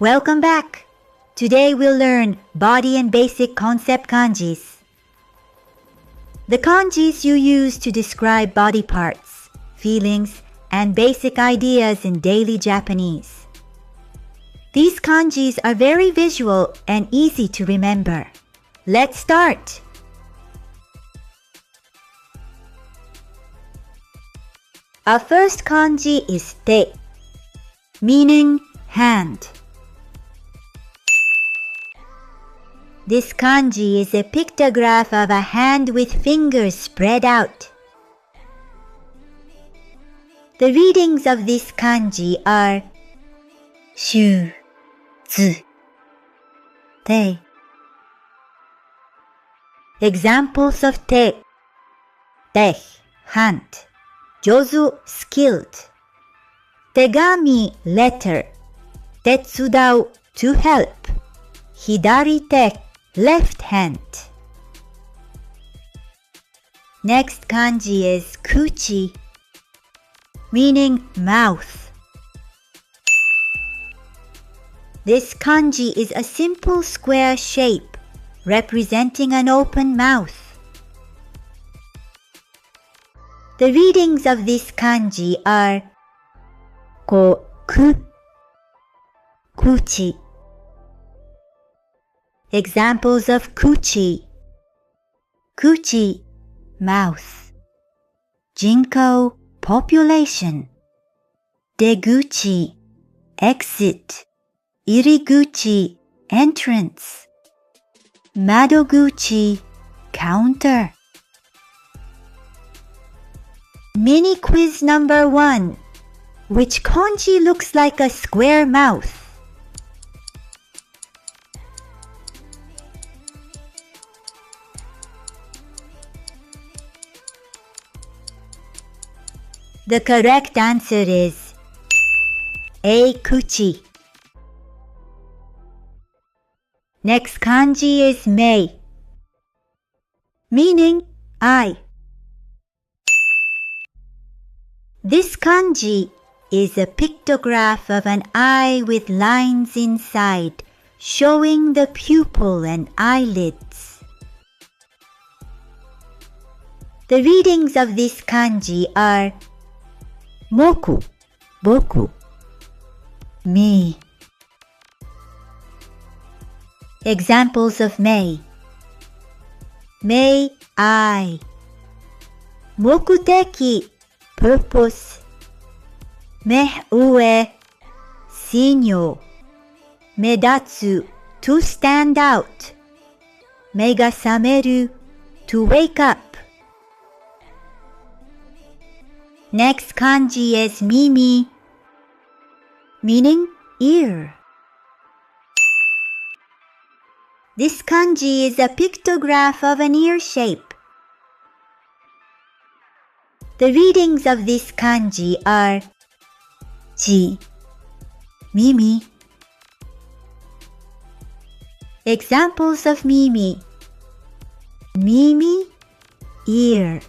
Welcome back! Today we'll learn body and basic concept kanjis. The kanjis you use to describe body parts, feelings, and basic ideas in daily Japanese. These kanjis are very visual and easy to remember. Let's start! Our first kanji is te, meaning hand. This kanji is a pictograph of a hand with fingers spread out. The readings of this kanji are shu, zu, te. Examples of te: teh, hand, jozu, skilled. Tegami, letter, tetsudau, to help. Hidari te, left hand. Next kanji is kuchi, meaning mouth. This kanji is a simple square shape representing an open mouth. The readings of this kanji are koku, kuchi. Examples of kuchi: kuchi, mouth. Jinko, population. Deguchi, exit. Iriguchi, entrance. Madoguchi, counter. Mini quiz number 1. Which kanji looks like a square mouth? The correct answer is A, kuchi. Next kanji is mei, meaning eye. This kanji is a pictograph of an eye with lines inside, showing the pupil and eyelids. The readings of this kanji are moku, boku, me. Examples of mei: mei, eye. Mokuteki, purpose. Meh ue, sinyo. Medatsu, to stand out. Me ga sameru, to wake up. Next kanji is mimi, meaning ear. This kanji is a pictograph of an ear shape. The readings of this kanji are ji, mimi. Examples of mimi: mimi, ear.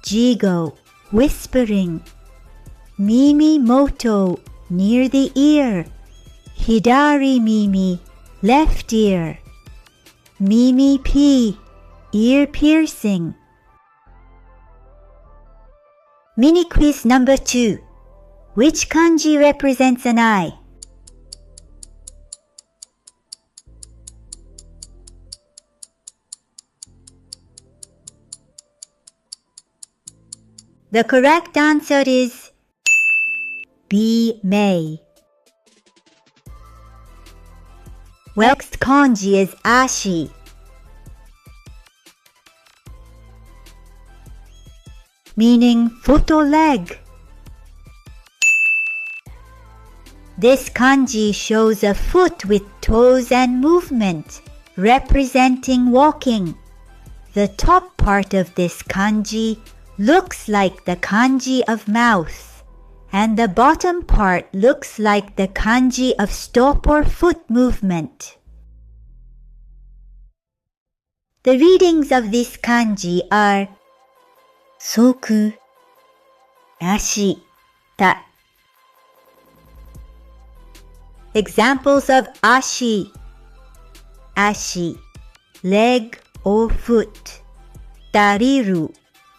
Jigo, whispering. Mimi moto, near the ear. Hidari mimi, left ear. Mimi pi, ear piercing. Mini quiz number 2. Which kanji represents an eye? The correct answer is B, mei. Next kanji is ashi, meaning foot or leg. This kanji shows a foot with toes and movement, representing walking. The top part of this kanji looks like the kanji of mouth, and the bottom part looks like the kanji of stop or foot movement. The readings of this kanji are soku, ashi, ta. Examples of ashi. Ashi, leg or foot. Tariru,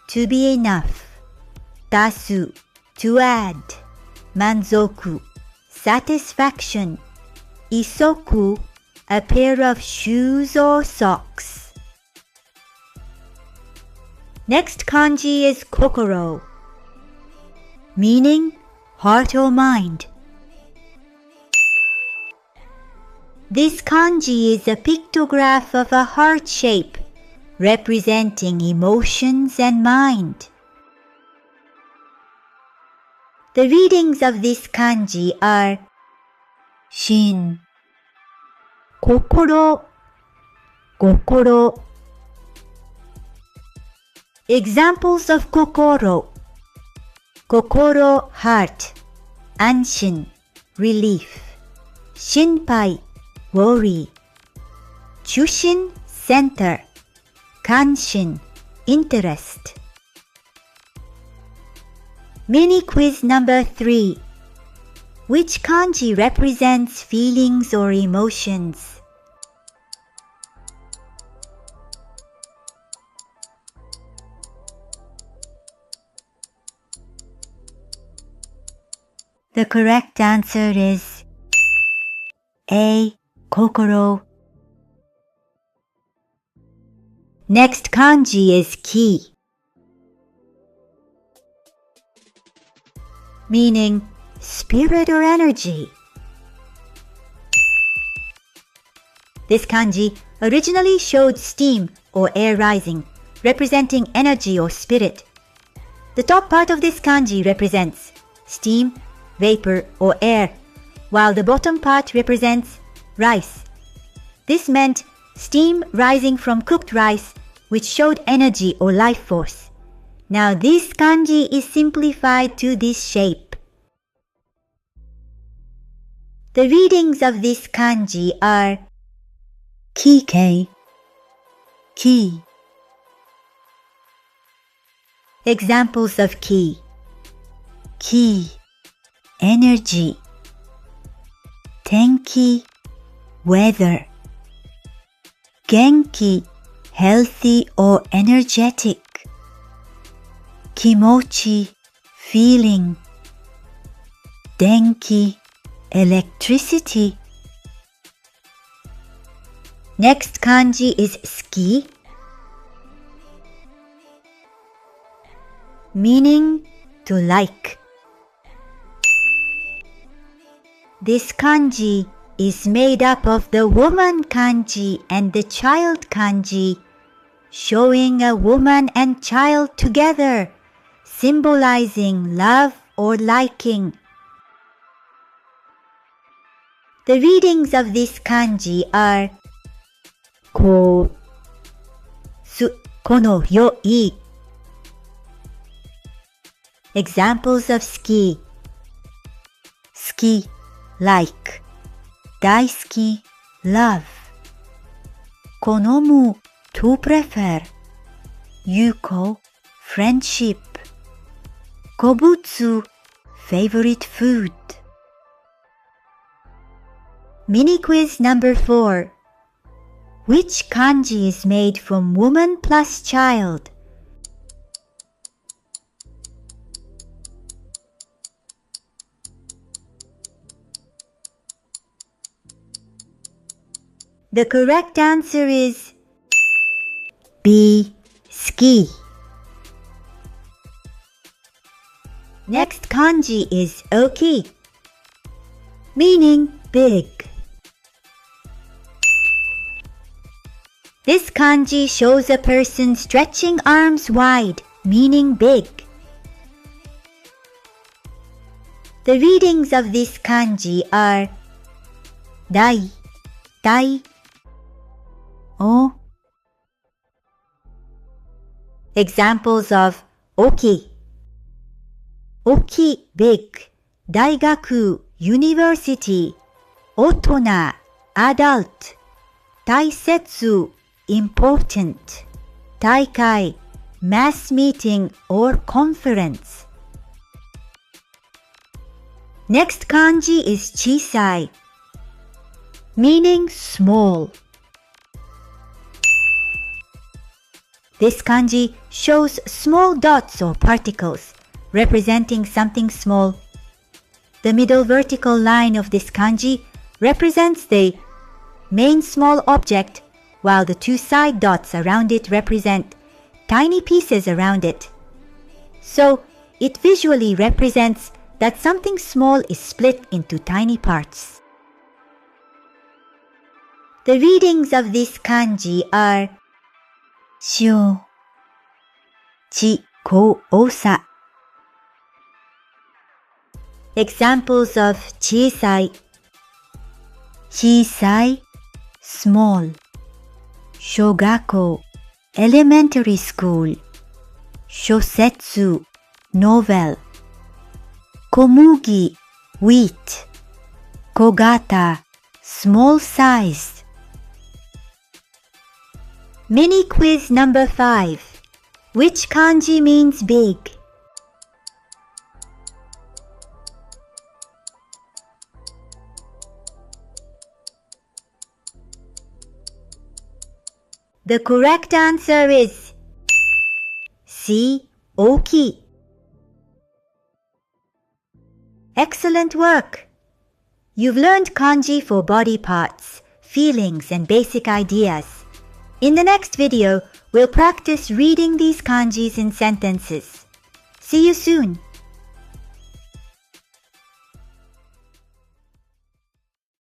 to be enough. Tasu, to add. Manzoku, satisfaction. Isoku, a pair of shoes or socks. Next kanji is kokoro, meaning heart or mind. This kanji is a pictograph of a heart shape representing emotions and mind. The readings of this kanji are shin, kokoro, kokoro. Examples of kokoro: kokoro, heart. Anshin, relief. Shinpai, worry. Chushin, center. Kanshin, interest. Mini quiz number 3. Which kanji represents feelings or emotions? The correct answer is A. Kokoro. Next kanji is ki, meaning spirit or energy. This kanji originally showed steam or air rising, representing energy or spirit. The top part of this kanji represents steam, vapor or air, while the bottom part represents rice. This meant steam rising from cooked rice, which showed energy or life force. Now this kanji is simplified to this shape. The readings of this kanji are ki-kei, ki. Examples of ki: ki, energy. Tenki, weather. Genki, healthy or energetic. Kimochi, feeling. Denki, electricity. Next kanji is suki, meaning to like. This kanji is made up of the woman kanji and the child kanji, showing a woman and child together, symbolizing love or liking. The readings of this kanji are ko, su, kono yoi. Examples of suki: suki, like. Daisuki, love. Konomu, to prefer. Yuko, friendship. Kobutsu, favorite food. Mini quiz number 4. Which kanji is made from woman plus child? The correct answer is B. Suki. Next kanji is oki, meaning big. This kanji shows a person stretching arms wide, meaning big. The readings of this kanji are dai, dai, o. Examples of oki: oki, big. Daigaku, university. Otona, adult. Taisetsu, important. Taikai, mass meeting or conference. Next kanji is chisai, meaning small. This kanji shows small dots or particles representing something small. The middle vertical line of this kanji represents the main small object, while the two side dots around it represent tiny pieces around it. So, it visually represents that something small is split into tiny parts. The readings of this kanji are shio, chi, ko, osa. Examples of chisai: chisai, small. Shogako, elementary school. Shosetsu, novel. Komugi, wheat. Kogata, small size. Mini quiz number 5. Which kanji means big? The correct answer is C. Oki. Excellent work! You've learned kanji for body parts, feelings, and basic ideas. In the next video, we'll practice reading these kanjis in sentences. See you soon!